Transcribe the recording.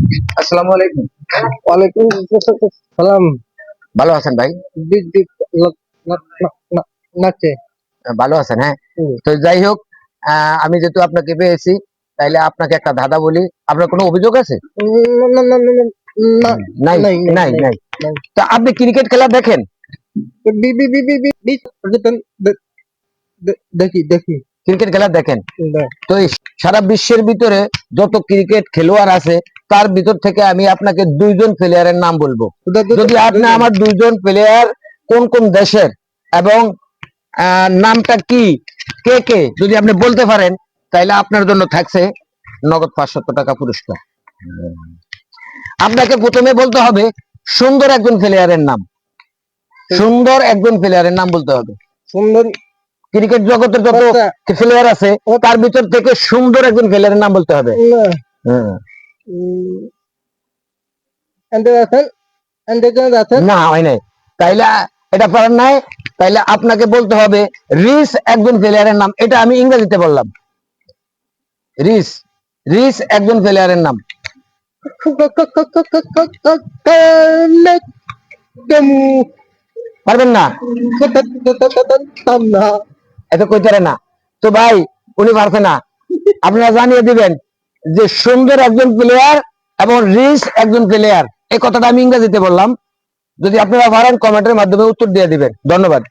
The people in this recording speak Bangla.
আসসালামু আলাইকুম। ওয়ালাইকুম সালাম। ভালো আছেন ভাই? দিক দিক নাচে। ভালো আছেন? হ্যাঁ। তো যাই হোক, আমি যেহেতু আপনাকে পেয়েছি, তাইলে আপনাকে একটা ধাঁধা বলি। আপনার কোনো অভিযোগ আছে? নাই নাই নাই নাই নাই। নাই। তা আপনি ক্রিকেট খেলা দেখেন? দেখি দেখি। ক্রিকেট খেলা দেখেন? তো এই সারা বিশ্বের ভিতরে যত ক্রিকেট খেলোয়াড় আছে, তার ভিতর থেকে আমি আপনাকে দুইজন প্লেয়ারের নাম বলবো। যদি আপনি আমার দুইজন প্লেয়ার কোন কোন দেশের এবং নামটা কি, কে কে যদি আপনি বলতে পারেন, তাইলে আপনার জন্য থাকছে নগদ 500 টাকা পুরস্কার। আপনাকে প্রথমে বলতে হবে সুন্দর একজন প্লেয়ারের নাম। সুন্দর একজন প্লেয়ারের নাম বলতে হবে। সুন্দর ক্রিকেট জগতের যত প্লেয়ার আছে, তার ভিতর থেকে সুন্দর একজন প্লেয়ারের নাম বলতে হবে। না হয় নাই, তাইলে এটা পারেন নাই। তাইলে আপনাকে বলতে হবে রিস একজন প্লেয়ারের নাম। এটা আমি ইংরেজিতে বললাম। রিস, রিস একজন প্লেয়ারের নাম। পারবেন না? এত কইতারে না তো ভাই, উনি পারছে না। আপনারা জানিয়ে দিবেন যে সুন্দর একজন প্লেয়ার এবং রিস একজন প্লেয়ার, এই কথাটা আমি ইংরেজিতে বললাম। যদি আপনারা পারেন কমেন্টের মাধ্যমে উত্তর দিয়ে দিবেন। ধন্যবাদ।